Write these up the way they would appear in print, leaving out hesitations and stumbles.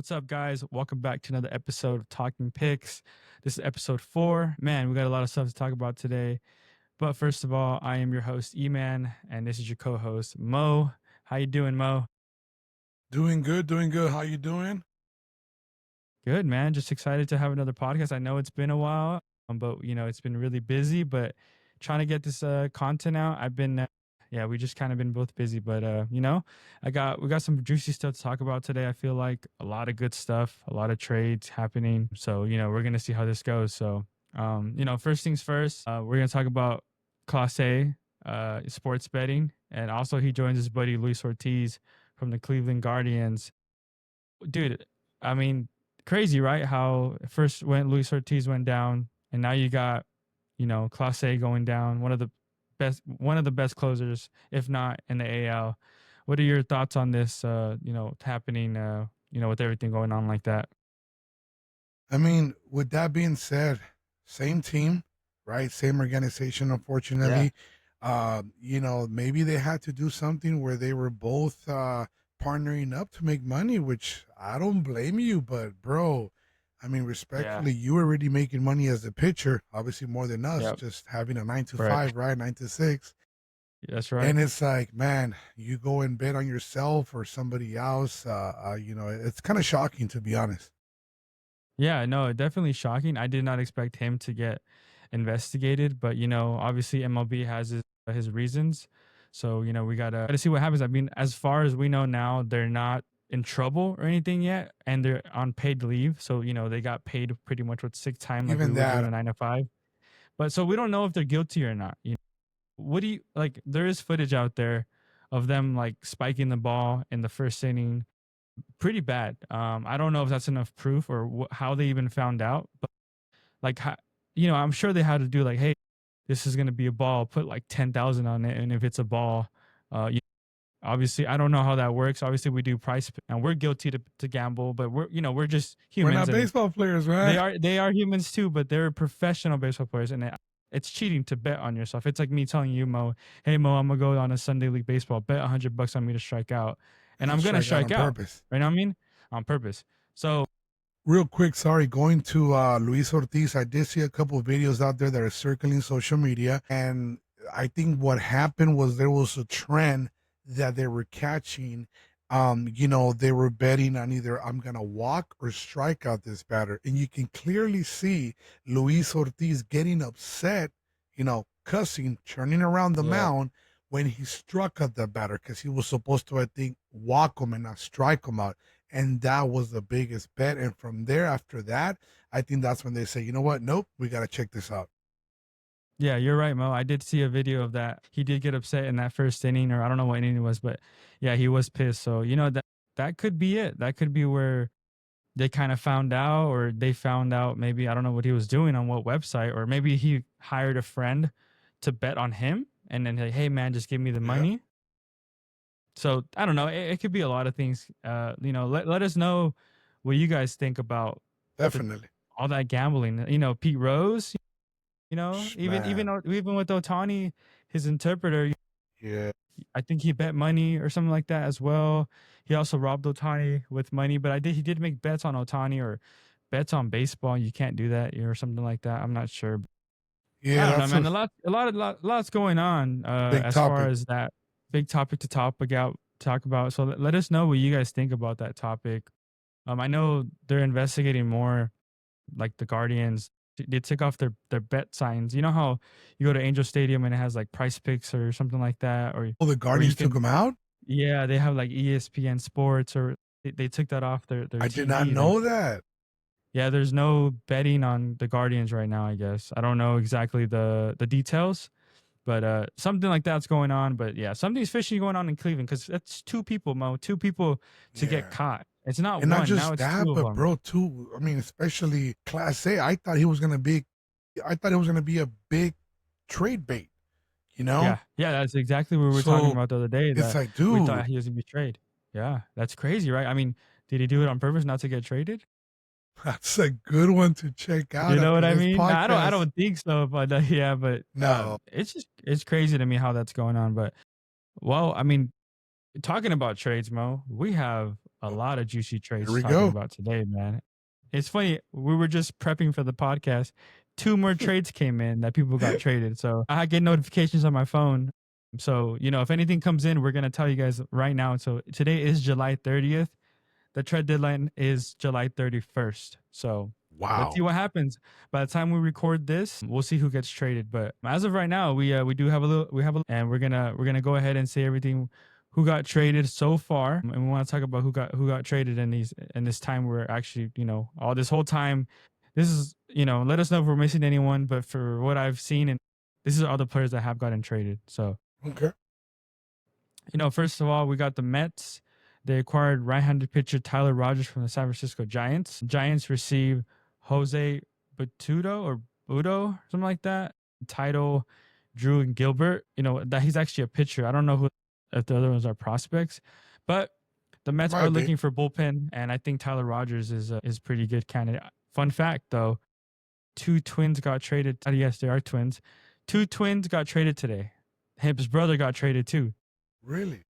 What's up, guys? Welcome back to another episode of Talkinpix. This is episode 4. Man, we got a lot of stuff to talk about today. But first of all, I am your host, Eman, and this is your co-host, Mo. How you doing, Mo? Doing good, doing good. How you doing? Good, man. Just excited to have another podcast. I know it's been a while, but it's been really busy. But trying to get this content out, I've been, we just kind of been both busy. But we got some juicy stuff to talk about today. I feel like a lot of good stuff, a lot of trades happening. So we're gonna see how this goes. So first things first, we're gonna talk about Clase, sports betting, and also he joins his buddy Luis Ortiz from the Cleveland Guardians. Dude, I mean, crazy, right? How first when Luis Ortiz went down, and now you got, Clase going down, one of the best closers, if not in the AL. What are your thoughts on this? Happening. With everything going on like that. I mean, with that being said, same team, right? Same organization, unfortunately. Maybe they had to do something where they were both partnering up to make money, which I don't blame you, but bro, I mean, respectfully, you were already making money as a pitcher, obviously more than us, just having a 9 to 5, right? 9 to 6. That's right. And it's like, man, you go and bet on yourself or somebody else. It's kind of shocking, to be honest. Yeah, no, definitely shocking. I did not expect him to get investigated, but obviously MLB has his reasons. So, we gotta see what happens. I mean, as far as we know now, they're not in trouble or anything yet, and they're on paid leave. So, they got paid pretty much with sick time, like Even we were doing that, a 9 to 5. But so we don't know if they're guilty or not. What do you like? There is footage out there of them like spiking the ball in the first inning, pretty bad. I don't know if that's enough proof or how they even found out, but like, I'm sure they had to do like, hey, this is gonna be a ball, put like 10,000 on it, and if it's a ball, obviously I don't know how that works. Obviously we do price, and we're guilty to gamble, but we're just humans. We're not baseball players, right? They are humans too, but they're professional baseball players, and it's cheating to bet on yourself. It's like me telling you, Mo, hey Mo, I'm gonna go on a Sunday league baseball, bet $100 on me to strike out, and I'm gonna strike out on purpose. Right? I mean, on purpose. So real quick, sorry, going to Luis Ortiz, I did see a couple of videos out there that are circling social media, and I think what happened was there was a trend that they were catching. They were betting on either I'm gonna walk or strike out this batter, and you can clearly see Luis Ortiz getting upset, cussing, turning around the mound when he struck out the batter, because he was supposed to, I think, walk him and not strike him out. And that was the biggest bet. And from there, after that, I think that's when they say, you know what? Nope, we got to check this out. Yeah, you're right, Mo. I did see a video of that. He did get upset in that first inning, or I don't know what inning it was, but yeah, he was pissed. So, that could be it. That could be where they kind of found out, or they found out maybe, I don't know what he was doing on what website, or maybe he hired a friend to bet on him and then, like, hey, man, just give me the money. So I don't know. It could be a lot of things. Let us know what you guys think about definitely all that gambling. Pete Rose. Even with Ohtani, his interpreter. Yeah, I think he bet money or something like that as well. He also robbed Ohtani with money, but he did make bets on Ohtani or bets on baseball. You can't do that or something like that. I'm not sure. Yeah, I don't know, man. Lots going on as far as that big topic to talk about. So let us know what you guys think about that topic. I know they're investigating more, like the Guardians. They took off their bet signs. You know how you go to Angel Stadium and it has like Price Picks or something like that, or the Guardians took them out. Yeah, they have like ESPN Sports, or they took that off their I did not know that. Yeah, there's no betting on the Guardians right now, I guess. I don't know exactly the details, but something like that's going on. But yeah, something's fishy going on in Cleveland, because that's two people, Mo. Two people to get caught. It's not and one. Not just now it's that, two of but them. bro, too. I mean, especially Clase. I thought it was gonna be a big trade bait. Yeah, that's exactly what we were talking about the other day. It's like, dude, we thought he was gonna be traded. Yeah, that's crazy, right? I mean, did he do it on purpose not to get traded? That's a good one to check out. You know what I mean? I don't think so, but yeah, but no, it's crazy to me how that's going on. But well, I mean, talking about trades, Mo, we have a Oh, lot of juicy here trades we talking go. about today, man. It's funny. We were just prepping for the podcast. 2 more trades came in that people got traded. So I get notifications on my phone. So, if anything comes in, we're going to tell you guys right now. So today is July 30th. The trade deadline is July 31st. So let's see Wow. what happens. By the time we record this, we'll see who gets traded. But as of right now, we do have a little, and we're gonna go ahead and say everything who got traded so far, and we want to talk about who got traded in this time. We're actually, all this whole time, this is, let us know if we're missing anyone. But for what I've seen, and this is all the players that have gotten traded. So Okay. first of all, we got the Mets. They acquired right-handed pitcher Tyler Rogers from the San Francisco Giants. Giants receive Jose Batuto or Budo, something like that. Title, Drew and Gilbert. That he's actually a pitcher. I don't know if the other ones are prospects, but the Mets are Might be. looking for bullpen, and I think Tyler Rogers is pretty good candidate. Fun fact though, 2 twins got traded. Yes, they are twins. 2 twins got traded today. His brother got traded too. Really?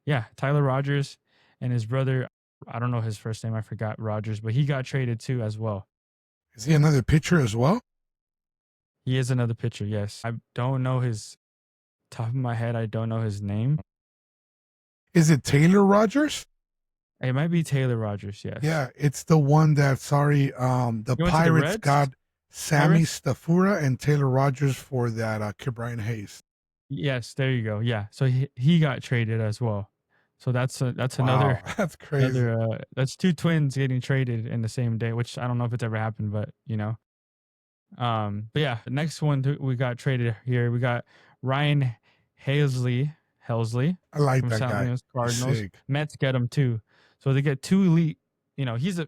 Yeah, Tyler Rogers and his brother. I don't know his first name. I forgot Rogers, but he got traded too as well. Is he another pitcher as well? He is another pitcher. Yes, I don't know his top of my head. I don't know his name. Is it Taylor Rogers? It might be Taylor Rogers. Yes. Yeah, it's the one that, the You went to the Pirates Reds? got Sammy Stafura and Taylor Rogers for that Brian Hayes. Yes, there you go. Yeah, so he got traded as well. So that's another Wow, that's crazy. that's 2 twins getting traded in the same day, which I don't know if it's ever happened, but but yeah, the next one we got traded here. We got Ryan Helsley I like from that St. guy. Louis He's Cardinals. sick. Mets get him too. So they get 2 elite. He's I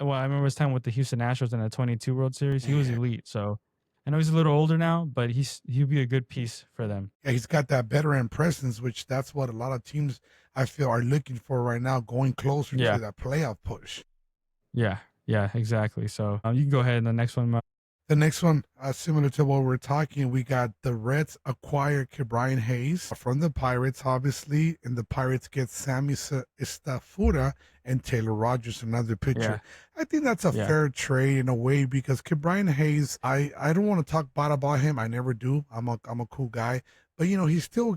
remember his time with the Houston Astros in the 22 World Series. He was Yeah. elite. So I know he's a little older now, but he'll be a good piece for them. Yeah, he's got that veteran presence, which that's what a lot of teams I feel are looking for right now, going closer Yeah. to that playoff push. Yeah, exactly. So you can go ahead and the next one. The next one, similar to what we're talking, we got the Reds acquire Brian Hayes from the Pirates, obviously, and the Pirates get Sammy Stafura and Taylor Rogers, another pitcher. Yeah. I think that's a fair trade in a way because Brian Hayes, I don't want to talk bad about him. I never do. I'm a cool guy, but he still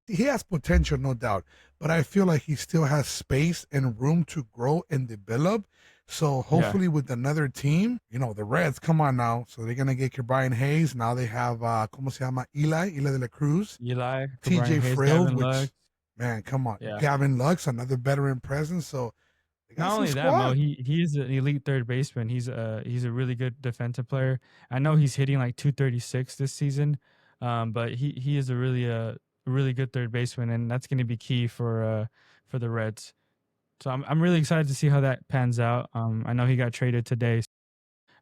he has potential, no doubt. But I feel like he still has space and room to grow and develop. So hopefully with another team, the Reds, come on now. So they're going to get Brian Hayes. Now they have, ¿cómo se llama? Eli de la Cruz. TJ Frill, which, man, come on. Yeah. Gavin Lux, another veteran presence. So they got not only that, Mo, he's an elite third baseman. He's a really good defensive player. I know he's hitting like 236 this season, but he is a really good third baseman, and that's going to be key for the Reds. So I'm really excited to see how that pans out. I know he got traded today.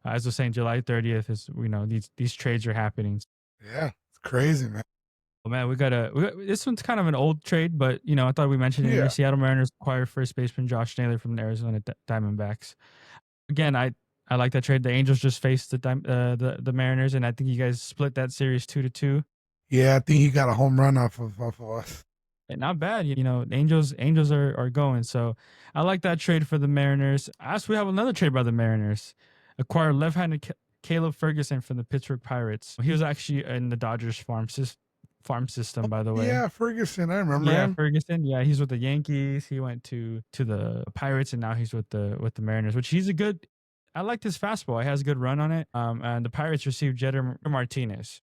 As I was saying, July 30th is these trades are happening. Yeah, it's crazy, man. Oh man, this one's kind of an old trade, but I thought we mentioned it. Seattle Mariners acquired first baseman Josh Naylor from the Arizona Diamondbacks. Again, I like that trade. The Angels just faced the Mariners, and I think you guys split that series 2-2. Yeah, I think he got a home run off of us. Not bad. Angels are going. So I like that trade for the Mariners. As we have another trade by the Mariners. Acquire left-handed Caleb Ferguson from the Pittsburgh Pirates. He was actually in the Dodgers farm system, by the way. Yeah, Ferguson. I remember him. Ferguson. Yeah, he's with the Yankees. He went to the Pirates, and now he's with the Mariners, which I liked his fastball. He has a good run on it. And the Pirates received Jeter Martinez.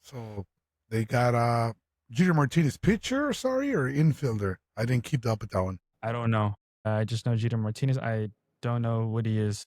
So they got Jeter Martinez, pitcher, or infielder? I didn't keep up with that one. I don't know. I just know Jeter Martinez. I don't know what he is.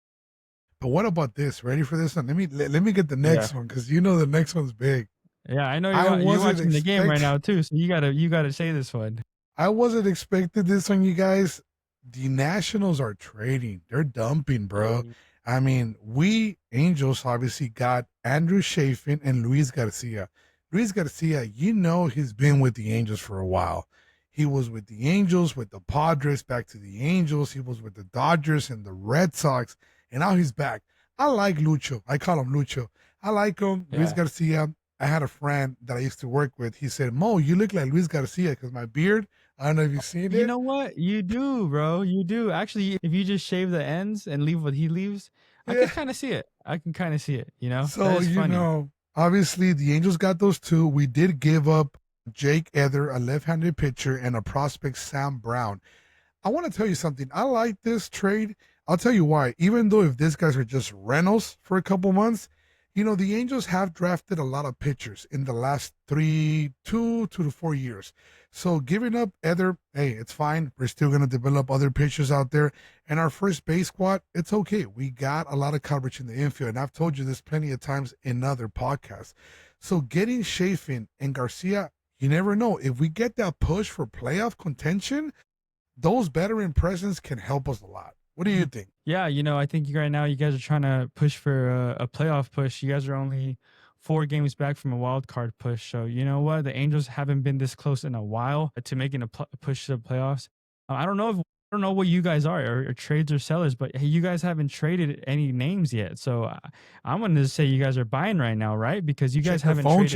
But what about this? Ready for this one? Let me get the next one because the next one's big. Yeah, I know you're watching the game right now too, so you gotta say this one. I wasn't expecting this one, you guys. The Nationals are trading. They're dumping, bro. I mean, we Angels obviously got Andrew Chafin and Luis Garcia. Luis Garcia, he's been with the Angels for a while. He was with the Angels, with the Padres, back to the Angels. He was with the Dodgers and the Red Sox, and now he's back. I like Lucho. I call him Lucho. I like him. Yeah. Luis Garcia, I had a friend that I used to work with. He said, "Mo, you look like Luis Garcia because my beard. I don't know if you've seen You it." know what? You do, bro. You do. Actually, if you just shave the ends and leave what he leaves, I Yeah. could kind of see it. I can kind of see it. You know, that So, is funny. obviously the Angels got those two. We did give up Jake Ether, a left-handed pitcher, and a prospect, Sam Brown. I want to tell you something. I like this trade. I'll tell you why. Even though if these guys are just rentals for a couple months, the Angels have drafted a lot of pitchers in the last 2 to 4 years. So giving up Ether, hey, it's fine. We're still going to develop other pitchers out there. And our first base squad, it's okay. We got a lot of coverage in the infield. And I've told you this plenty of times in other podcasts. So getting Chafin and Garcia, you never know. If we get that push for playoff contention, those veteran presence can help us a lot. What do you think? Yeah, I think right now you guys are trying to push for a playoff push. You guys are only 4 games back from a wild card push. So you know what? The Angels haven't been this close in a while to making a push to the playoffs. I don't know if I don't know what you guys are, or trades or sellers, but hey, you guys haven't traded any names yet. So I'm going to say you guys are buying right now, right? Because you guys haven't traded.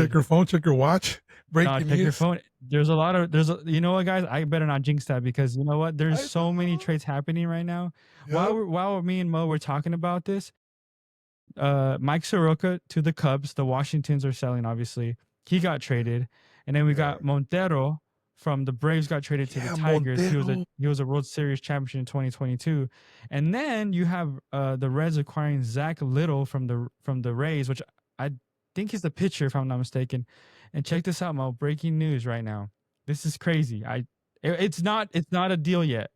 Check your watch. Breaking Check your news. phone. There's a lot of you know what, guys? I better not jinx that, because you know what? There's so many trades happening right now. Yep. While me and Mo were talking about this, Mike Soroka to the Cubs. The Washingtons are selling, obviously. He got traded, and then we got Montero from the Braves got traded to the Tigers. Montero. He was a World Series champion in 2022, and then you have the Reds acquiring Zach Little from the Rays, which I think he's the pitcher, if I'm not mistaken. And check this out, Mo. Breaking news right now. This is crazy. It's not a deal yet.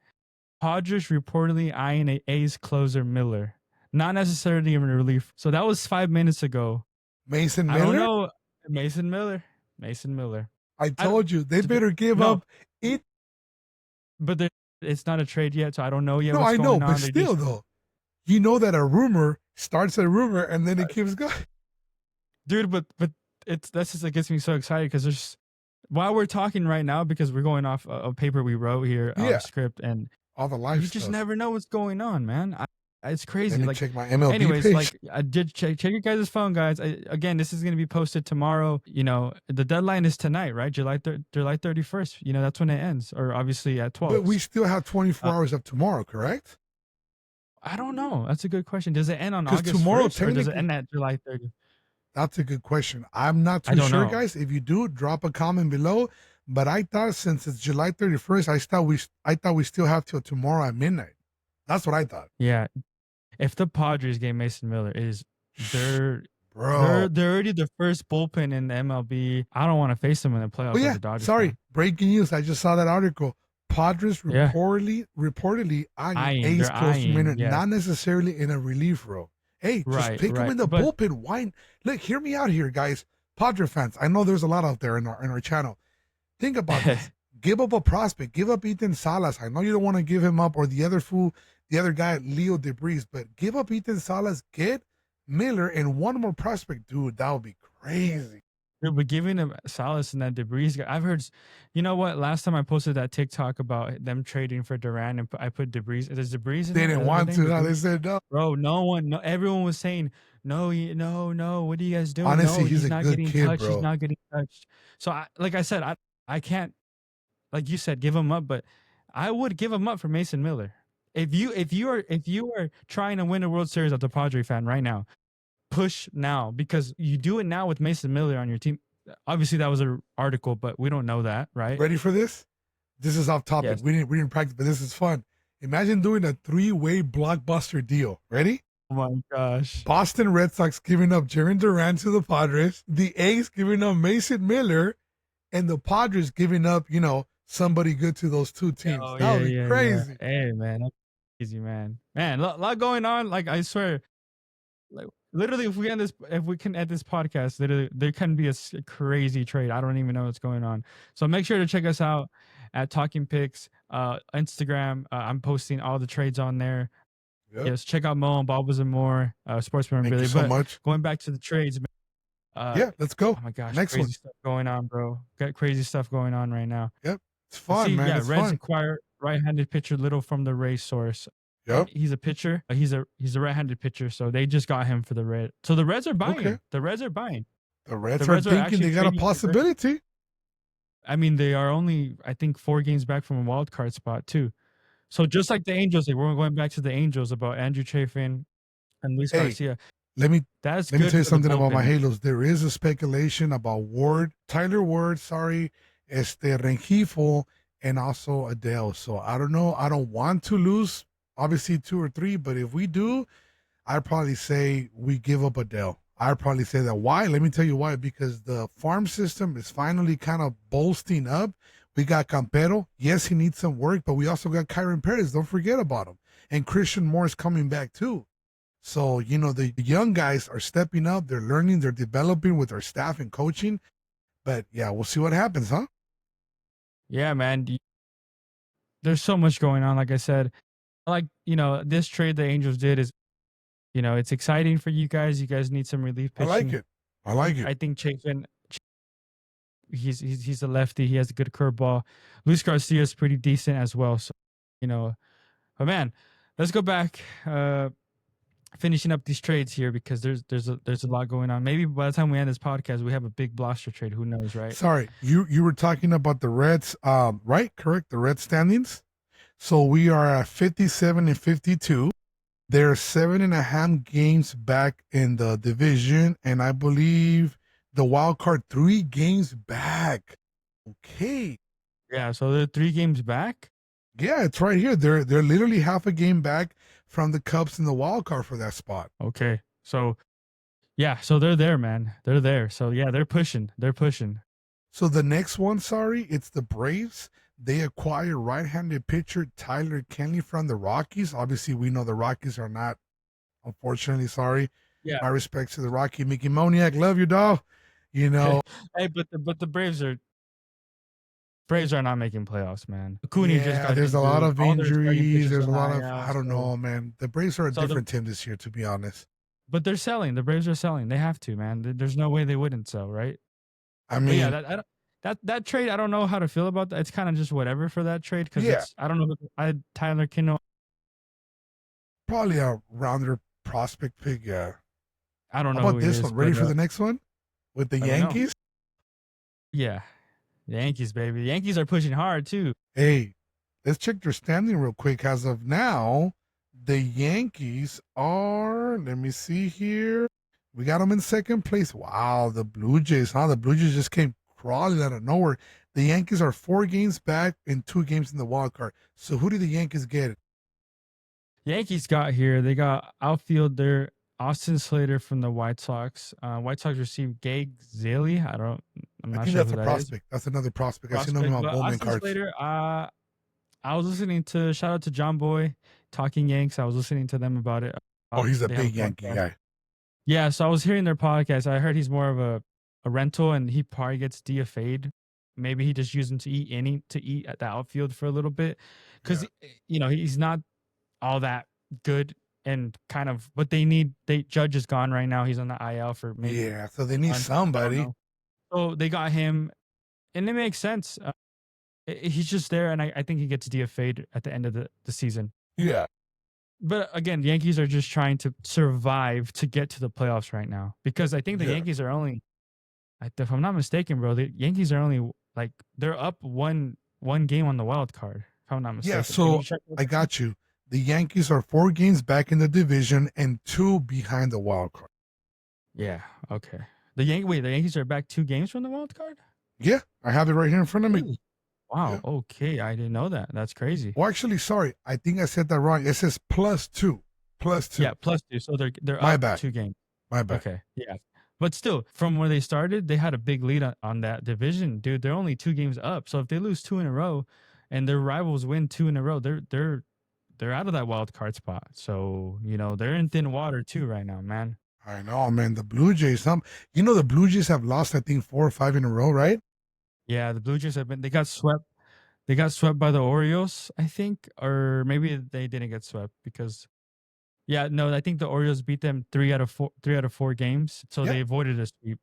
Padres reportedly eyeing a A's closer Miller, not necessarily in relief. So that was 5 minutes ago. Mason I don't Miller? know. Mason Miller. I told you they better give up it. But it's not a trade yet, so I don't know yet No, what's I going know, on. but still, though, you know that a rumor starts a rumor and then it keeps going. Dude, but that's just, it gets me so excited, because there's, while we're talking right now, because we're going off a paper we wrote here, script, and all the live you just never know what's going on, man. It's crazy. Let me check my MLB anyways, page. like, I did check your guys' phone, guys. Again, this is going to be posted tomorrow. The deadline is tonight, right? July 31st. That's when it ends, or obviously at 12. But we still have 24 hours of tomorrow, correct? I don't know. That's a good question. Does it end on August tomorrow, 1st, or does it end at July 30th? That's a good question. I'm not too sure, guys. If you do, drop a comment below. But I thought since it's July 31st, I thought we still have till tomorrow at midnight. That's what I thought. Yeah. If the Padres get Mason Miller, they're Bro, they're already the first bullpen in the MLB. I don't want to face them in the playoffs. yeah, as a Dodgers sorry. fan. Breaking news. I just saw that article. Padres reportedly eyeing A's closer minute, not necessarily in a relief role. Hey, just pick him in the bullpen. Why? Look, hear me out here, guys. Padre fans. I know there's a lot out there in our channel. Think about this. Give up a prospect. Give up Ethan Salas. I know you don't want to give him up, or the other guy, Leo DeBris, but give up Ethan Salas, get Miller, and one more prospect. Dude, that would be crazy. Dude, but giving him Salas and that DeBris, I've heard, you know what? Last time I posted that TikTok about them trading for Durant, and I put DeBris. There's DeBris in They didn't want to. No, they said no. Bro, everyone was saying, no. What are you guys doing? Honestly, no, he's not good getting kid, touched. bro. He's not getting touched. So, like I said, I can't, like you said, give him up, but I would give him up for Mason Miller. If you are trying to win a World Series as a Padre fan right now, push now, because you do it now with Mason Miller on your team. Obviously, that was an article, but we don't know that, right? Ready for this? This is off topic. Yes. We didn't practice, but this is fun. Imagine doing a 3-way blockbuster deal. Ready? Oh my gosh. Boston Red Sox giving up Jarren Duran to the Padres, the A's giving up Mason Miller, and the Padres giving up, somebody good to those two teams. That would be crazy. Yeah. Hey, man. That's easy, man. Man, a lot going on. Like, I swear, like, literally, if we can end this podcast, literally, there can be a crazy trade. I don't even know what's going on. So make sure to check us out at Talkinpix, Instagram. I'm posting all the trades on there. Yep. Yes, check out Mo and Bobbles and more, Sportsman. Thank you so much. Going back to the trades. Yeah, let's go. Oh my gosh, next crazy one. Stuff going on, bro. Got crazy stuff going on right now. Yep, it's fun, man. Yeah, it's Reds fun. acquire right-handed pitcher Little from the Rays source. Yep, he's a pitcher. He's a right-handed pitcher, so they just got him for the Reds. So the Reds are buying. Okay. The Reds are buying. The Reds The are Reds are thinking actually they got a trading for very. possibility. I mean, they are only, I think, 4 games back from a wild card spot too. So just like the Angels, like we're going back to the Angels about Andrew Chafin and Luis Hey, Garcia. let me That's let me good tell you for the something about my bullpen. Halos. There is a speculation about Tyler Ward, sorry, Rengifo, and also Adele. So I don't know. I don't want to lose, obviously 2 or 3, but if we do, I'd probably say we give up Adele. I'd probably say that. Why? Let me tell you why. Because the farm system is finally kind of bolstering up. We got Campero. Yes, he needs some work, but we also got Kyron Perez. Don't forget about him. And Christian Moore is coming back too. So, the young guys are stepping up. They're learning. They're developing with our staff and coaching. But yeah, we'll see what happens, huh? Yeah, man. There's so much going on. Like I said, like, this trade the Angels did is, it's exciting for you guys. You guys need some relief I like pitching. it. I like it. I think Chafin, he's a lefty. He has a good curveball. Luis Garcia is pretty decent as well. So, but man, let's go back. Finishing up these trades here because there's a lot going on. Maybe by the time we end this podcast, we have a big blaster trade. Who knows, right? Sorry, you were talking about the Reds, right? Correct. The Red standings. So we are at 57 and 52. They're 7.5 games back in the division, and I believe the wild card 3 games back. Okay. Yeah, so they're 3 games back. Yeah, it's right here. They're literally half a game back from the Cubs in the wild card for that spot. Okay, so yeah, so they're there, man. They're there. So yeah, they're pushing. They're pushing. So the next one, sorry, it's the Braves. They acquire right-handed pitcher Tyler Kenley from the Rockies. Obviously, we know the Rockies are not, unfortunately, sorry. Yeah. My respects to the Rocky Mickey Moniak. Love you, dog. Hey, but the Braves are not making playoffs, man. Acuna just got there's a lot injured. of All their starting injuries. pitchers There's a are lot high of, out, I don't so. know, man. The Braves are a So the- different team this year, to be honest. But they're selling. The Braves are selling. They have to, man. There's no way they wouldn't sell, right? I But mean, yeah, that trade, I don't know how to feel about that. It's kind of just whatever for that trade because Yeah. I don't know. Tyler Kino. probably a rounder prospect pick. Yeah. I don't How know about who he this is, one? Ready but, for the next one? With the let me know. Yankees? Yeah, the Yankees, baby. The Yankees are pushing hard too. Hey, let's check their standing real quick. As of now, the Yankees are, let me see here. We got them in second place. Wow, the Blue Jays, huh? The Blue Jays just came crawling out of nowhere. The Yankees are 4 games back and 2 games in the wild card. So who did the Yankees get? Yankees got here. They got outfield there. Austin Slater from the White Sox. White Sox received Gabe Zaley. I'm I not think sure that's who a that is. prospect. That's another prospect. I seen him on But Bowman Austin cards. Slater, I was listening to, shout out to John Boy, Talking Yanks. I was listening to them about it. Oh, he's a They have big Yankee podcast. guy. Yeah, so I was hearing their podcast. I heard he's more of a rental, and he probably gets DFA'd. Maybe he just used him to eat at the outfield for a little bit, because he's not all that good, and kind of what they need. Judge is gone right now. He's on the IL for maybe. Yeah, so they need somebody. So they got him, and it makes sense. He's just there, and I think he gets DFA'd at the end of the season. Yeah. But again, the Yankees are just trying to survive to get to the playoffs right now, because I think the Yankees are only, if I'm not mistaken, bro, the Yankees are only like, they're up one game on the wild card. If I'm not mistaken. Yeah, so I got you. The Yankees are 4 games back in the division and 2 behind the wild card. Yeah. Okay. The Yankees are back 2 games from the wild card? Yeah, I have it right here in front of me. Really? Wow. Yeah. Okay. I didn't know that. That's crazy. Well, actually, sorry. I think I said that wrong. It says +2. +2. Yeah, +2. So they're My up bad. 2 games. My bad. Okay. Yeah. But still, from where they started, they had a big lead on that division, dude. They're only 2 games up. So if they lose 2 in a row and their rivals win 2 in a row, they're out of that wild card spot. So, they're in thin water too right now, man. I know, man. The Blue Jays, the Blue Jays have lost, I think, 4 or 5 in a row, right? Yeah, the Blue Jays they got swept. They got swept by the Orioles, I think, or maybe they didn't get swept because, I think the Orioles beat them 3 out of 4 games, so they avoided a sweep.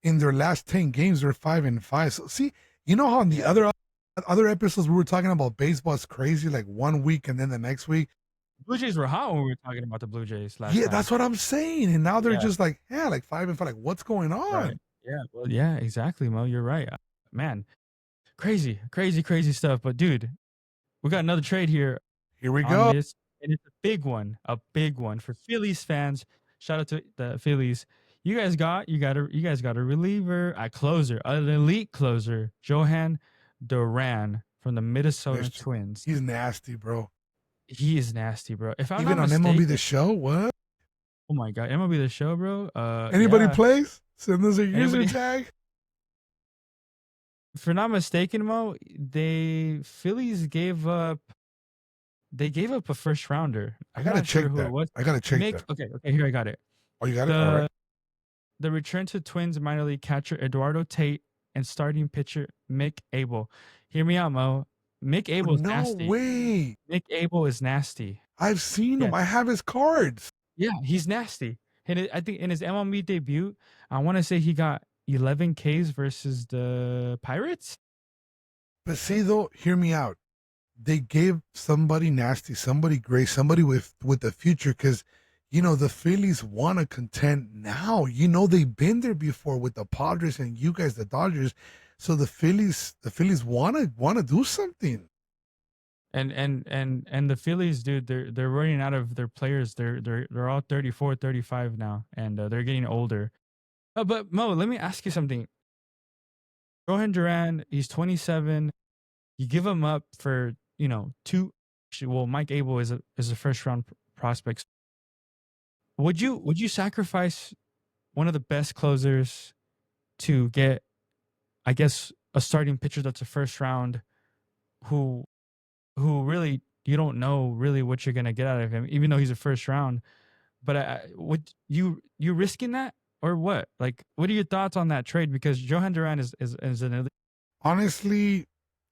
In their last 10 games, they're 5-5. So see, you know how in the other episodes we were talking about baseball is crazy, like 1 week and then the next week. Blue Jays were hot when we were talking about the Blue Jays last time. Yeah, that's what I'm saying. And now they're just like 5-5. Like, what's going on? Right. Yeah, well, yeah, exactly, Mo. You're right. Man, crazy, crazy, crazy stuff. But dude, we got another trade here Here we on go. this, and it's a big one for Phillies fans. Shout out to the Phillies. You guys got a reliever, a closer, an elite closer, Johan Duran from the Minnesota Listen, Twins. he's nasty, bro. He is nasty, bro. If I'm not Even on MLB The mistaken, Show, what? oh my god, MLB the show, bro. Anybody Yeah. plays? Send us a user Anybody? tag. If I'm not mistaken, Mo, they Phillies gave up. They gave up a first rounder. I I'm gotta not sure check who it that. was. I gotta check that. Okay, here I got it. Oh, you got it? All right. The the return to Twins minor league catcher Eduardo Tate and starting pitcher Mick Abel. Hear me out, Mo. Mick Oh, Abel is no nasty. way. Mick Abel is nasty. I've seen Yeah, him. I have his cards. yeah, he's nasty. And I think in his MLB debut, I want to say he got 11 Ks versus the Pirates. But say though, hear me out. They gave somebody nasty, somebody great, somebody with the future, because the Phillies want to contend now. They've been there before with the Padres and you guys, the Dodgers. So the Phillies wanna do something. And the Phillies, dude, they're running out of their players. They're all 34, 35 now, and they're getting older. But Mo, let me ask you something. Rohan Duran, he's 27. You give him up for two. Well, Mike Abel is a first round prospect. Would you sacrifice one of the best closers to get, I guess, a starting pitcher that's a first round who really you don't know really what you're gonna get out of him, even though he's a first round. But would you risking that or what? Like, what are your thoughts on that trade? Because Johan Duran is an elite. Honestly,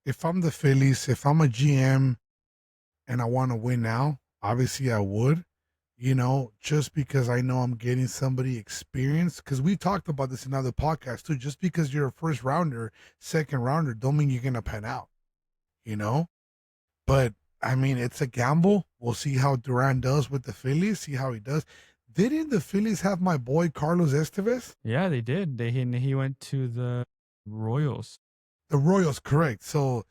if I'm the Phillies, if I'm a GM and I want to win now, obviously I would. Just because I know I'm getting somebody experienced. Because we talked about this in other podcasts too. Just because you're a first rounder, second rounder, don't mean you're gonna pan out. You know, but I mean, it's a gamble. We'll see how Duran does with the Phillies. See how he does. Didn't the Phillies have my boy Carlos Estevez? Yeah, they did. He went to the Royals. The Royals, correct. So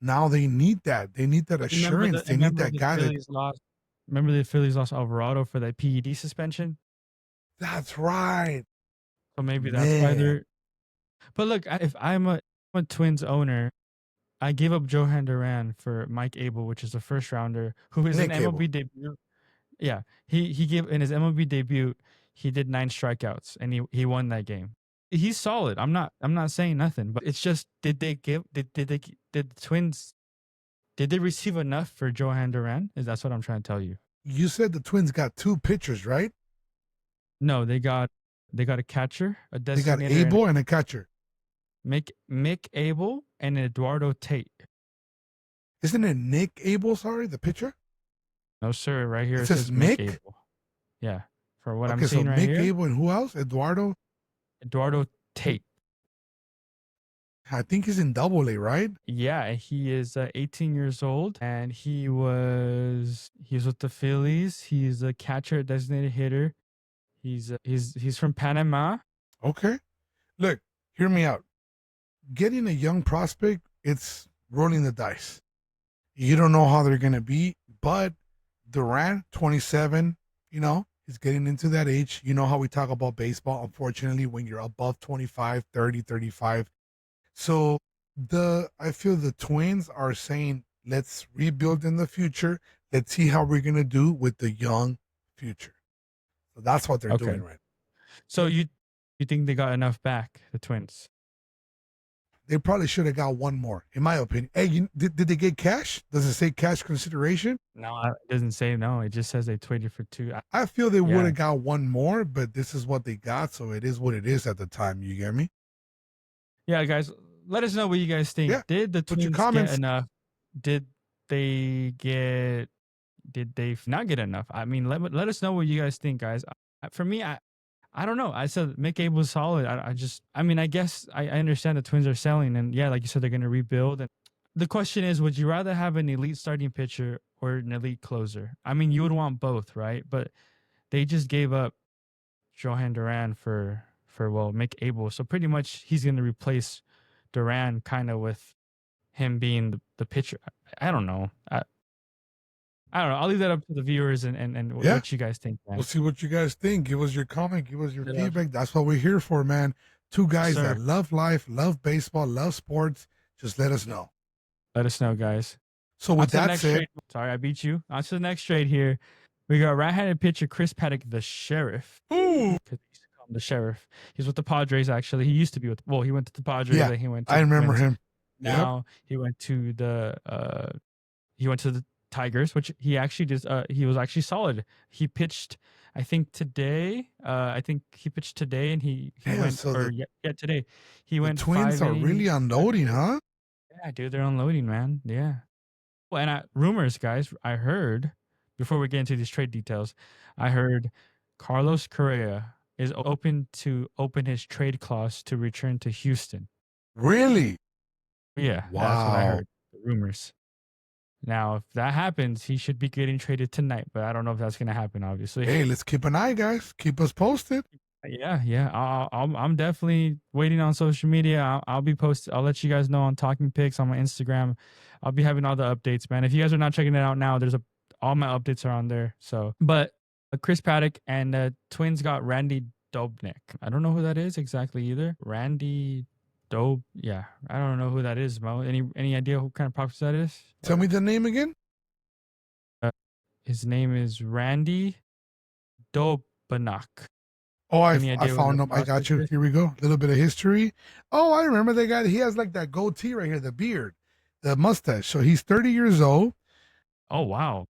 now they need that. They need that assurance. They need Remember that the guy that. Phillies lost. Remember the Phillies lost Alvarado for that PED suspension. That's right, So maybe that's why man. they're. But look, if I'm a Twins owner, I gave up Johan Duran for Mike Abel, which is a first rounder who is an Nick MLB Cable. debut. Yeah, he gave in his MLB debut, he did 9 strikeouts and he won that game. He's solid. I'm not saying nothing, but it's just did the Twins did they receive enough for Johan Duran? Is that's what I'm trying to tell you. You said the Twins got two pitchers, right? No, they got a catcher, a They got designator, and Abel and a catcher. Mick Abel and Eduardo Tate. Isn't it Nick Abel? Sorry, the pitcher. No sir, right here It it says says Mick Mick. Abel. Yeah, for what I'm Okay, so seeing right Mick here, Abel and who else? Eduardo. Eduardo Tate. I think he's in Double A, right? Yeah, he is 18 years old, and he's with the Phillies. He's a catcher, designated hitter. He's from Panama. Okay. Look, hear me out. Getting a young prospect, it's rolling the dice. You don't know how they're gonna be, but Durant, 27, he's getting into that age. You know how we talk about baseball, unfortunately, when you're above 25, 30, 35. So I feel the Twins are saying, let's rebuild in the future. Let's see how we're gonna do with the young future. So that's what they're Okay, doing right. so you think they got enough back, the Twins? They probably should have got one more, in my opinion. Hey, did they get cash? Does it say cash consideration? No, it doesn't say no. It just says they traded for two. I feel they would Yeah, have got one more, but this is what they got, so it is what it is at the time. You get me? yeah, guys, let us know what you guys think. Yeah. Did the Put your Twins get comments. enough? Did they get? Did they not get enough? I mean, let us know what you guys think, guys. For me, I don't know. I said Mick Abel's solid. I mean, I guess I understand the Twins are selling, and yeah, like you said, they're going to rebuild. And the question is, would you rather have an elite starting pitcher or an elite closer? I mean, you would want both, right? But they just gave up Johan Duran Mick Abel. So pretty much he's going to replace Duran kind of with him being the pitcher. I don't know. I don't know. I'll leave that up to the viewers and Yeah. what you guys think, We'll man. see what you guys think. Give us your comment. Give us your Yeah. feedback. That's what we're here for, man. Two guys Sir, that love life, love baseball, love sports. Just let us know. let us know, guys. So On with to the that next said, trade. Sorry, I beat you. On to the next trade here. We got right-handed pitcher Chris Paddock, the Sheriff. ooh, Because he used to call him the Sheriff. He's with the Padres, actually. He used to be with, well, he went to the Padres, yeah, then he went to I the remember Twins. him. Yep. Now he went to the Tigers, which he actually did. He was actually solid. He pitched, I think today. I think he pitched today, and he Damn, went so or yeah today. He the went Twins 5 are innings. really unloading, huh? Yeah, dude, they're unloading, man. Yeah. Well, and rumors, guys. I heard before we get into these trade details, I heard Carlos Correa is open to open his trade clause to return to Houston. Really? Yeah, that's what I Wow. heard. The rumors. Now, if that happens, he should be getting traded tonight, but I don't know if that's going to happen, obviously. Hey, let's keep an eye, guys. Keep us posted. Yeah. I'm definitely waiting on social media. I'll be posting. I'll let you guys know on Talkinpix on my Instagram. I'll be having all the updates, man. If you guys are not checking it out now, all my updates are on there. So, but Chris Paddock and Twins got Randy Dobnik. I don't know who that is exactly either. Randy Dob. Yeah, I don't know who that is, Mo. Any idea who kind of prospect that is? Tell me the name again. His name is Randy Dobnak. Oh, I Any idea what found that him. I got prospect you. is? Here we go. A little bit of history. Oh, I remember that guy. He has like that goatee right here, the beard, the mustache. So he's 30 years old. Oh, wow.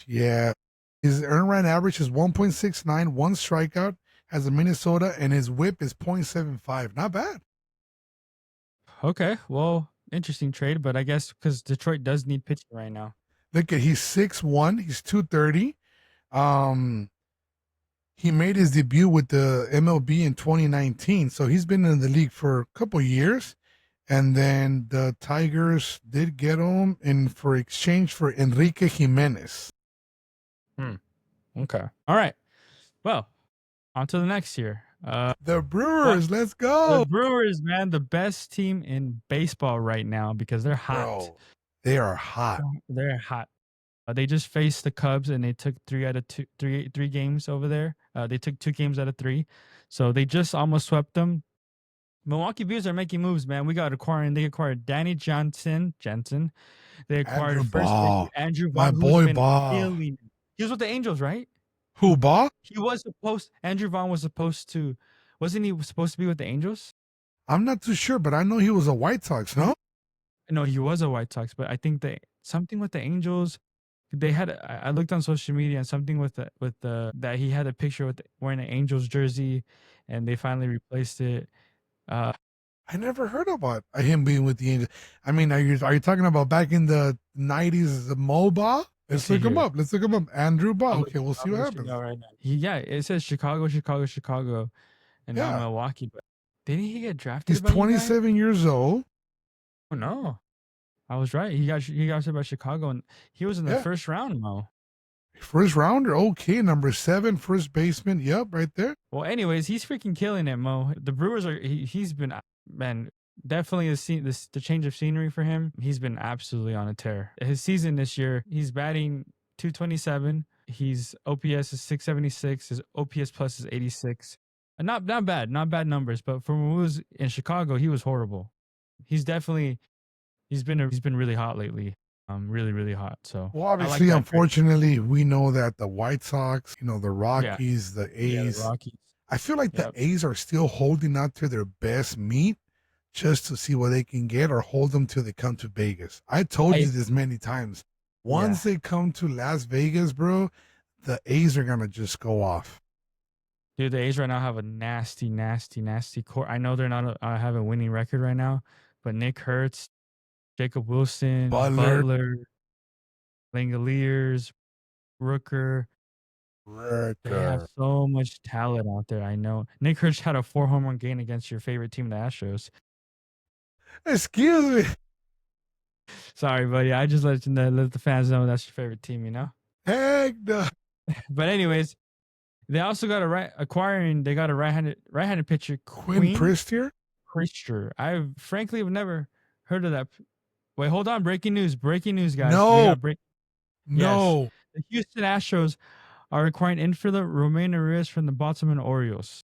Yeah. His earned run average is 1.69, one strikeout, has a Minnesota, and his whip is 0.75. Not bad. Okay. Well, interesting trade, but I guess because Detroit does need pitching right now. Look at he's 6'1, he's 230. Um, he made his debut with the MLB in 2019. So he's been in the league for a couple years. And then the Tigers did get him in for exchange for Enrique Jimenez. Okay. All right. Well, on to the next year. The Brewers, let's go. The Brewers, man, the best team in baseball right now because they're hot. Bro, they are hot. They're hot. They just faced the Cubs and they took three games over there. They took 2 games out of 3, so they just almost swept them. Milwaukee Brewers are making moves, man. They acquired Danny Johnson. They acquired Andrew Ball. Andrew My Vaughn, boy Ball. He was with the Angels, right? Who, Ball? Andrew Vaughn was supposed to, wasn't he supposed to be with the Angels? I'm not too sure, but I know he was a White Sox, no? No, he was a White Sox, but I think something with the Angels. They had. I looked on social media and something with that he had a picture with wearing an Angels jersey, and they finally replaced it. I never heard about him being with the Angels. I mean, are you talking about back in the 90s, the Mo Ball? Let's look him up. Andrew Ball. Okay, we'll see what happens. Right now. Yeah, it says Chicago, and now Milwaukee. But didn't he get drafted? He's 27 years old. Oh no, I was right. He got drafted by Chicago, and he was in the first round, Mo. First rounder, okay. Number 7, first baseman. Yep, right there. Well, anyways, he's freaking killing it, Mo. The Brewers are. He's been, man, definitely the change of scenery for him. He's been absolutely on a tear. His season this year, he's batting .227. His OPS is .676. His OPS plus is 86. Not bad numbers. But for when he was in Chicago, he was horrible. He's been really hot lately. Really, really hot. So, well, obviously, unfortunately, we know that the White Sox, the Rockies, the A's. The Rockies. I feel like the A's are still holding out to their best meat just to see what they can get or hold them till they come to Vegas. I told you this many times. Once they come to Las Vegas, bro, the A's are going to just go off. Dude, the A's right now have a nasty core. I know they're not have a winning record right now, but Nick Hurts, Jacob Wilson, Butler, Langoliers, Rooker. They have so much talent out there. I know. Nick Hurts had a 4 home run game against your favorite team, the Astros. Excuse me. Sorry, buddy. I just let the fans know that's your favorite team, Heck no. But anyways, They also got they got a right-handed pitcher, Quinn Queen Priester? Priester. I frankly have never heard of that. Wait, hold on. Breaking news, guys. We No, got break. Yes, no. the Houston Astros are requiring infielder Romain Arias from the Baltimore Orioles.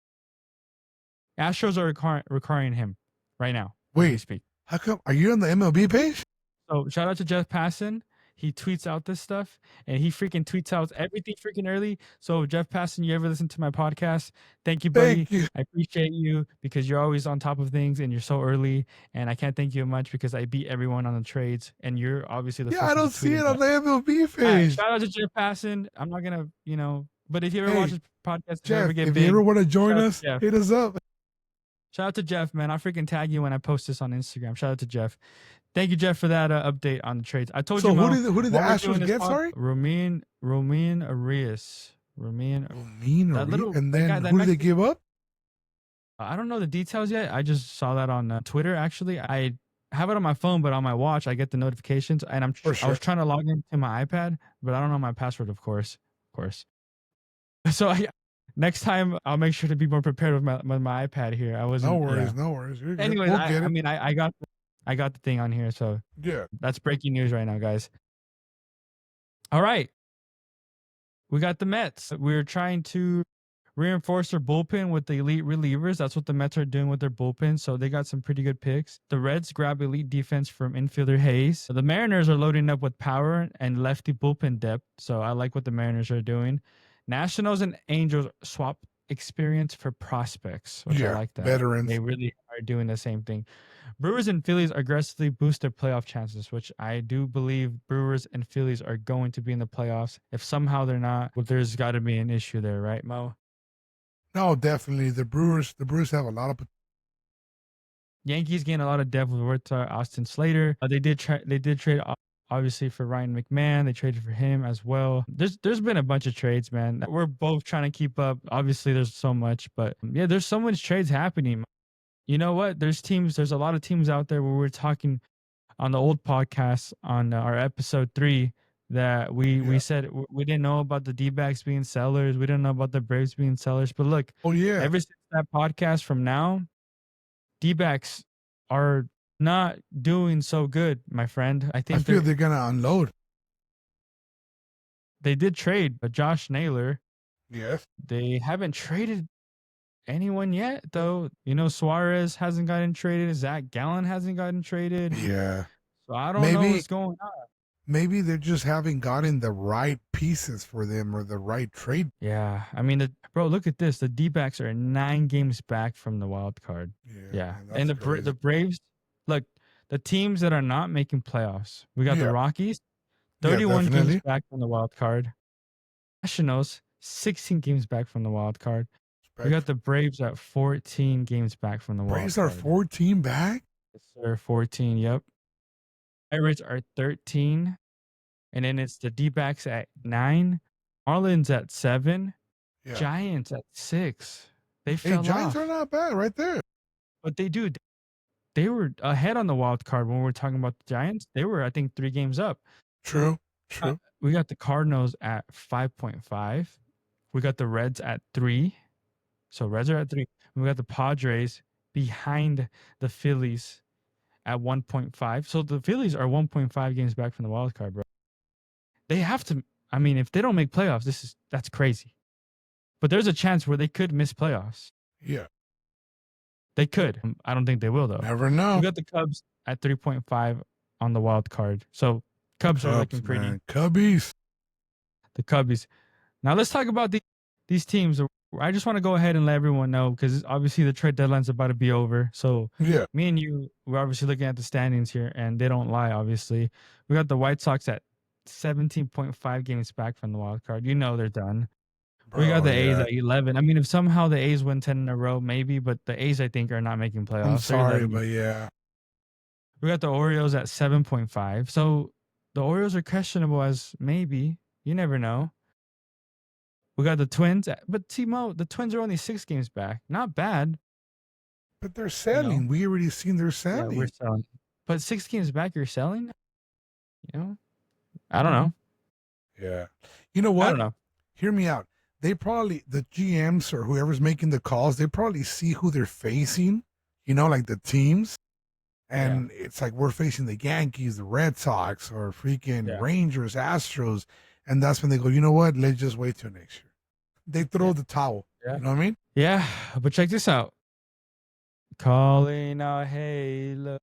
Astros are requiring him right now as we Wait, speak. how come? Are you on the MLB page? So shout out to Jeff Passan. He tweets out this stuff and he freaking tweets out everything freaking early. So Jeff Passan, you ever listen to my podcast? Thank you, buddy. Thank you. I appreciate you because you're always on top of things and you're so early. And I can't thank you much because I beat everyone on the trades and you're obviously the Yeah, I first one don't to tweet see it. it on the MLB All right, page. shout out to Jeff Passan. I'm not gonna, but if you ever watch Hey, this podcast, if you ever Jeff, get if big, you ever want to join shout out to us, Jeff. hit us up. Shout out to Jeff, man. I'll freaking tag you when I post this on Instagram. Shout out to Jeff. Thank you, Jeff, for that update on the trades. I told So you, Mo, who did the while we're doing Astros this get? Sorry, Romain Arias. Romain, that little and that then guy, that who did they Mexican. give up? I don't know the details yet. I just saw that on Twitter. Actually, I have it on my phone, but on my watch, I get the notifications, and I was trying to log into my iPad, but I don't know my password, of course. So next time I'll make sure to be more prepared with my iPad here. I wasn't. No worries, Yeah. no worries. You're good. Anyways, We'll get it. I mean, I got the thing on here, so Yeah. that's breaking news right now, guys. All right, we got the Mets. We're trying to reinforce their bullpen with the elite relievers. That's what the Mets are doing with their bullpen. So they got some pretty good picks. The Reds grab elite defense from infielder Hayes. The Mariners are loading up with power and lefty bullpen depth. So I like what the Mariners are doing. Nationals and Angels swap experience for prospects, which I like that. Veterans. They really are doing the same thing. Brewers and Phillies aggressively boost their playoff chances, which I do believe Brewers and Phillies are going to be in the playoffs. If somehow they're not, well, there's got to be an issue there, right, Mo? No, definitely. The Brewers have a lot of. Yankees gain a lot of depth with Austin Slater. They did trade obviously for Ryan McMahon. They traded for him as well. There's been a bunch of trades, man. We're both trying to keep up. Obviously, there's so much, but yeah, there's so much trades happening. You know what? There's a lot of teams out there where we're talking on the old podcast on our episode 3 that we said we didn't know about the D-backs being sellers. We didn't know about the Braves being sellers. But look, ever since that podcast from now, D-backs are not doing so good, my friend. I feel they're going to unload. They did trade Josh Naylor. Yes. They haven't traded anyone yet, though. Suarez hasn't gotten traded. Zach Gallen hasn't gotten traded. Yeah. So I don't know what's going on. Maybe they just haven't gotten the right pieces for them or the right trade. Yeah. I mean, bro, look at this. The D-backs are 9 games back from the wild card. Yeah. Man, and the Braves, look, the teams that are not making playoffs, we got the Rockies, 31 games back from the wild card. Nationals, 16 games back from the wild card. We got the Braves at 14 games back from the wild card. Braves are 14 back? Yes, sir. 14, yep. Pirates are 13. And then it's the D-backs at 9. Marlins at 7. Yeah. Giants at 6. They fell off. Giants are not bad right there. But they were ahead on the wild card when we were talking about the Giants. They were, I think, 3 games up. True. We got the Cardinals at 5.5. We got the Reds at 3. So Reds are at 3. We got the Padres behind the Phillies at 1.5. So the Phillies are 1.5 games back from the wild card, bro. They have to. I mean, if they don't make playoffs, that's crazy. But there's a chance where they could miss playoffs. Yeah. They could. I don't think they will, though. Never know. We got the Cubs at 3.5 on the wild card. So Cubs are looking pretty. Man. Cubbies. The Cubbies. Now let's talk about these teams. I just want to go ahead and let everyone know because obviously the trade deadline's about to be over. So me and you, we're obviously looking at the standings here, and they don't lie, obviously. We got the White Sox at 17.5 games back from the wild card. They're done. We got the A's at 11. I mean, if somehow the A's win 10 in a row, maybe, but the A's, I think, are not making playoffs. I'm sorry, but yeah. We got the Orioles at 7.5. So the Orioles are questionable as maybe. You never know. We got the Twins, but Timo, the Twins are only 6 games back. Not bad. But they're selling. We already seen they're selling. Yeah, we're selling. But 6 games back, you're selling? I don't know. Yeah. You know what? I don't know. Hear me out. they probably, the GMs or whoever's making the calls, they probably see who they're facing, like the teams. Yeah. And it's like we're facing the Yankees, the Red Sox, or freaking Yeah. Rangers, Astros. And that's when they go, you know what? Let's just wait till next year. They throw Yeah. the towel. Yeah. You know what I mean? Yeah. But check this out. Calling out Halo.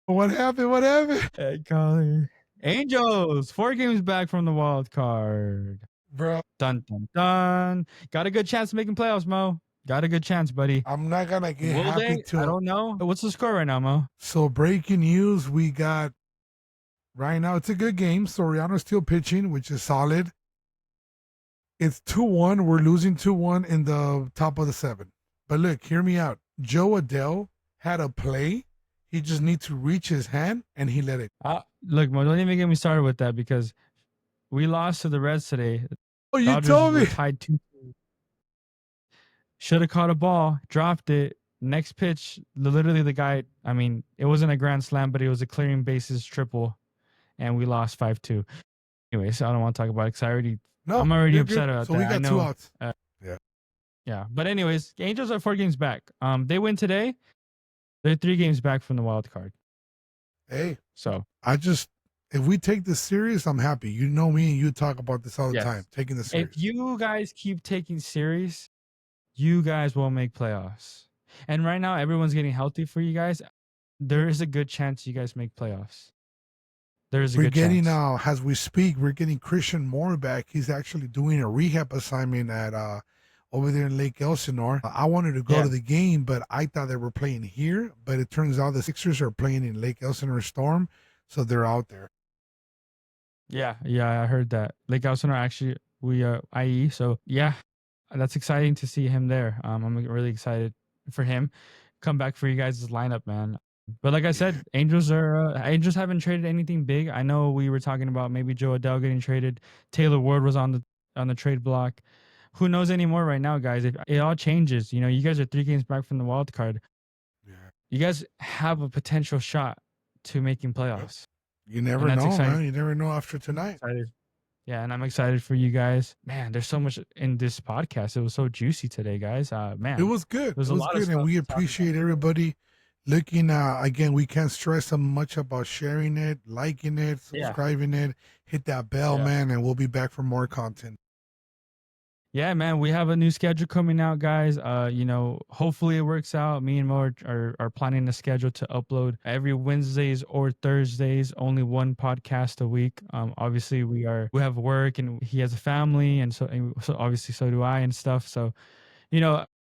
What happened? What happened? Hey, calling. Angels, 4 games back from the wild card. Bro, Dun dun dun. Got a good chance of making playoffs, Mo. Got a good chance, buddy. I'm not going to get Will happy they? I till. don't know. What's the score right now, Mo? So, breaking news, we got right now, it's a good game. Soriano's still pitching, which is solid. It's 2-1. We're losing 2-1 in the top of the 7. But look, hear me out. Joe Adele had a play. He just needs to reach his hand, and he let it. Look, Mo, don't even get me started with that because we lost to the Reds today. Oh, you Dodgers told were me. tied 2-2. Should have caught a ball, dropped it. Next pitch, literally the guy, I mean, it wasn't a grand slam, but it was a clearing bases triple, and we lost 5-2. Anyways, I don't want to talk about it because No, I'm already you're upset good. about So that. we I got 2 know. outs. Yeah. Yeah. But anyways, the Angels are 4 games back. They win today. They're 3 games back from the wild card. Hey, So if we take this serious, I'm happy. You know me and you talk about this all the yes. time, taking this serious. If you guys keep taking serious, you guys will make playoffs. And right now, everyone's getting healthy for you guys. There is a good chance you guys make playoffs. There is a We're good getting chance. as we speak, we're getting Christian Moore back. He's actually doing a rehab assignment at over there in Lake Elsinore. I wanted to go Yeah. to the game, but I thought they were playing here. But it turns out the Sixers are playing in Lake Elsinore Storm, so they're out there. Yeah, I heard that. Lake Elsinore actually we IE, so yeah, that's exciting to see him there. I'm really excited for him. Come back for you guys' lineup, man. But like I said, Angels haven't traded anything big. I know we were talking about maybe Joe Adele getting traded. Taylor Ward was on the trade block. Who knows anymore right now, guys? If it all changes, you guys are 3 games back from the wild card. Yeah. You guys have a potential shot to making playoffs. You never know, exciting. man. You never know after tonight. Excited. Yeah, and I'm excited for you guys. Man, there's so much in this podcast. It was so juicy today, guys. Man, It was good. There's It a was lot of good, and stuff we to talk appreciate about. everybody looking. Again, we can't stress so much about sharing it, liking it, Yeah. subscribing it. Hit that bell, Yeah. man, and we'll be back for more content. Yeah, man, we have a new schedule coming out, guys. Hopefully it works out. Me and Mo are planning a schedule to upload every Wednesdays or Thursdays, only one podcast a week. Obviously we have work and he has a family, and so obviously so do I and stuff. So,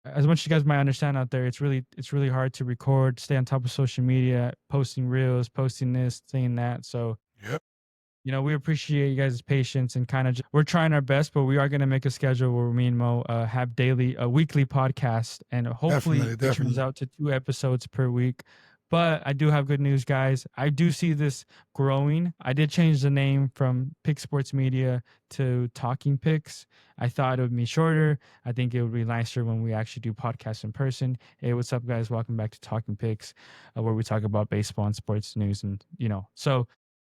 as much as you guys might understand out there, it's really hard to record, stay on top of social media, posting reels, posting this, saying that. So Yep. we appreciate you guys' patience and kind of we're trying our best, but we are going to make a schedule where me and Mo have a weekly podcast, and hopefully it turns out to 2 episodes per week. But I do have good news, guys. I do see this growing. I did change the name from Pick Sports Media to Talkinpix. I thought it would be shorter. I think it would be nicer when we actually do podcasts in person. Hey, what's up, guys? Welcome back to Talkinpix, where we talk about baseball and sports news, and so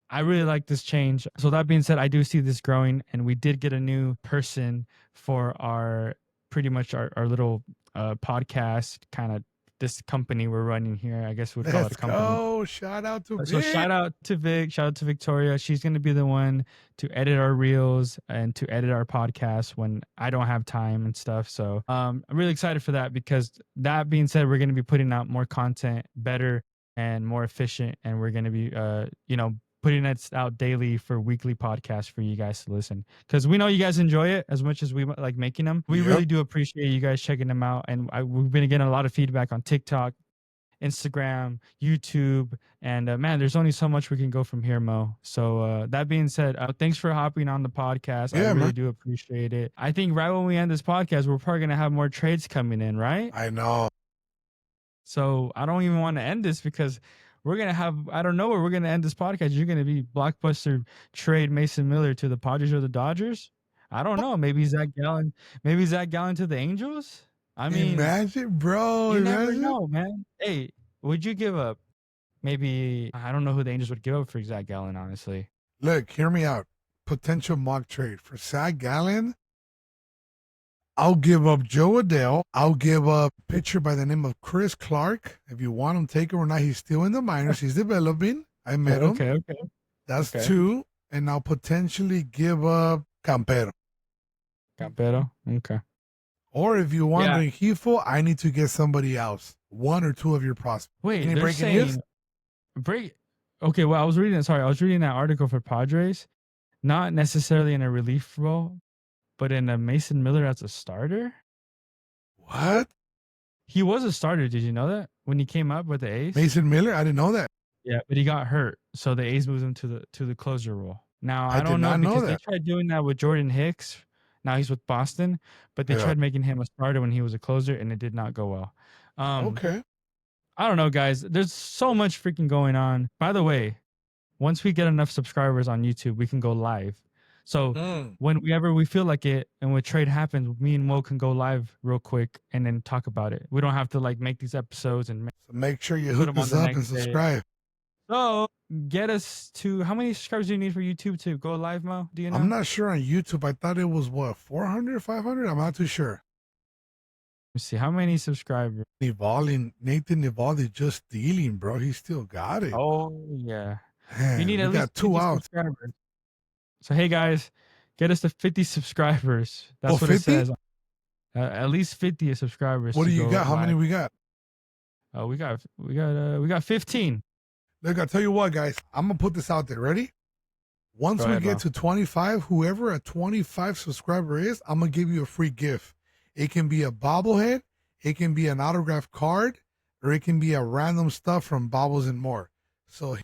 I really like this change. So that being said, I do see this growing, and we did get a new person for our pretty much our little podcast, kind of this company we're running here. I guess we'd call it a company. Go. Shout out to So Vic. shout out to Vic, shout out to Victoria. She's going to be the one to edit our reels and to edit our podcast when I don't have time and stuff. So I'm really excited for that, because that being said, we're going to be putting out more content, better and more efficient, and we're going to be putting it out daily for weekly podcasts for you guys to listen, because we know you guys enjoy it as much as we like making them. We really do appreciate you guys checking them out, and we've been getting a lot of feedback on TikTok, Instagram, YouTube, and man, there's only so much we can go from here, Mo. So that being said, thanks for hopping on the podcast. I really do appreciate it. I think right when we end this podcast, we're probably gonna have more trades coming in, right? I know. So I don't even want to end this, because we're gonna have, I don't know where we're gonna end this podcast. You're gonna be blockbuster trade Mason Miller to the Padres or the Dodgers. I don't know. Maybe Zach Gallen to the Angels. I mean, imagine, bro. you never know, man. Hey, would you give up? Maybe, I don't know who the Angels would give up for Zach Gallen, honestly. Look, hear me out. Potential mock trade for Zach Gallen. I'll give up Joe Adele. I'll give up a pitcher by the name of Chris Clark. If you want him, take him or not. He's still in the minors. He's developing. I met him. Okay, okay, That's okay. two. And I'll potentially give up Campero. Campero. Okay. Or if you want Yeah. Rengifo, I need to get somebody else. One or two of your prospects. Wait, Any they're breaking news? saying break. Okay, well, I was reading. Sorry, I was reading that article for Padres, not necessarily in a relief role, but in a Mason Miller as a starter. What? He was a starter. Did you know that when he came up with the A's? Mason Miller? I didn't know that. Yeah, but he got hurt, so the A's moved him to the closer role. Now I I did don't know not know because they that. tried doing that with Jordan Hicks. Now he's with Boston, but they Yeah. tried making him a starter when he was a closer, and it did not go well. Okay. I don't know, guys. There's so much freaking going on. By the way, once we get enough subscribers on YouTube, we can go live. So whenever we feel like it and when trade happens, me and Mo can go live real quick and then talk about it. We don't have to like make these episodes and So make sure you put hook them on us the up and next day. subscribe. So get us to how many subscribers do you need for YouTube to go live, Mo? Do you know? I'm not sure on YouTube. I thought it was what, 400, 500? I'm not too sure. Let's see how many subscribers. Nathan Nivaldi just stealing, bro. He still got it. Oh yeah, Man, you need at we least got 2 50 out. subscribers. So hey guys, get us to 50 subscribers. That's what 50? it says. At least 50 subscribers. What do you go got? How live. many we got? We got 15. Look, I'll tell you what, guys. I'm gonna put this out there. Ready? Once Go we ahead, get Mo. to 25, whoever a 25 subscriber is, I'm gonna give you a free gift. It can be a bobblehead, it can be an autographed card, or it can be a random stuff from Bobbles and More. So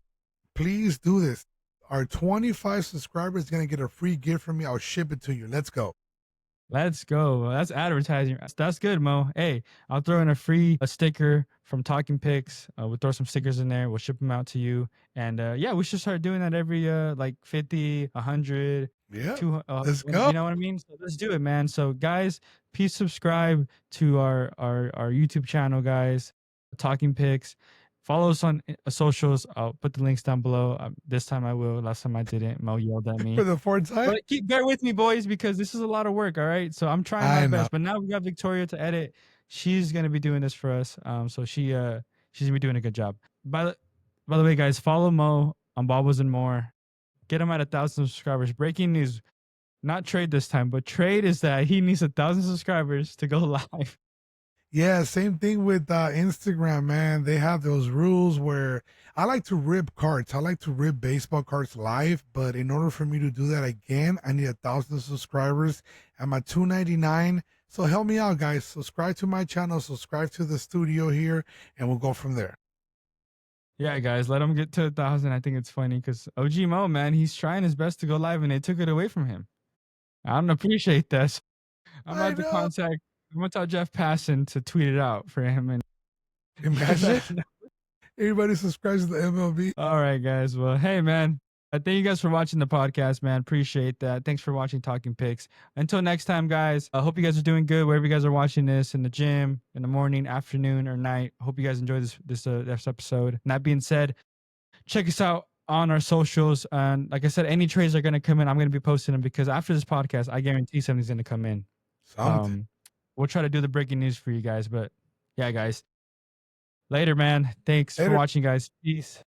please do this. Our 25 subscribers gonna get a free gift from me. I'll ship it to you. Let's go. Let's go. That's advertising. That's good, Mo. Hey, I'll throw in a sticker from Talkinpix. We'll throw some stickers in there. We'll ship them out to you. And yeah, we should start doing that every like 50, 100, Yeah. 200. Let's go. You know what I mean? So let's do it, man. So guys, please subscribe to our YouTube channel, guys. Talkinpix. Follow us on socials. I'll put the links down below. This time I will. Last time I didn't. Mo yelled at me. For the fourth time? But bear with me, boys, because this is a lot of work. All right, so I'm trying my best. But now we got Victoria to edit. She's gonna be doing this for us. So she's gonna be doing a good job. By the way, guys, follow Mo on Bobbles and More. Get him at 1,000 subscribers. Breaking news: not trade this time, but trade is that he needs 1,000 subscribers to go live. Yeah, same thing with Instagram, man. They have those rules where I like to rip cards. I like to rip baseball cards live, but in order for me to do that again, I need 1,000 subscribers. I'm at 299. So help me out, guys. Subscribe to my channel, subscribe to the studio here, and we'll go from there. Yeah, guys, let him get to 1,000. I think it's funny because OG Mo, man, he's trying his best to go live, and they took it away from him. I don't appreciate this. I'm about to contact. I'm gonna tell Jeff Passan to tweet it out for him. And imagine everybody subscribes to the MLB. All right, guys. Well, hey, man. Thank you guys for watching the podcast, man. Appreciate that. Thanks for watching Talkinpix. Until next time, guys. I hope you guys are doing good wherever you guys are watching this, in the gym, in the morning, afternoon, or night. Hope you guys enjoy this episode. And that being said, check us out on our socials. And like I said, any trades are gonna come in. I'm gonna be posting them because after this podcast, I guarantee something's gonna come in. We'll try to do the breaking news for you guys. But yeah, guys. Later, man. Thanks for watching, guys. Peace.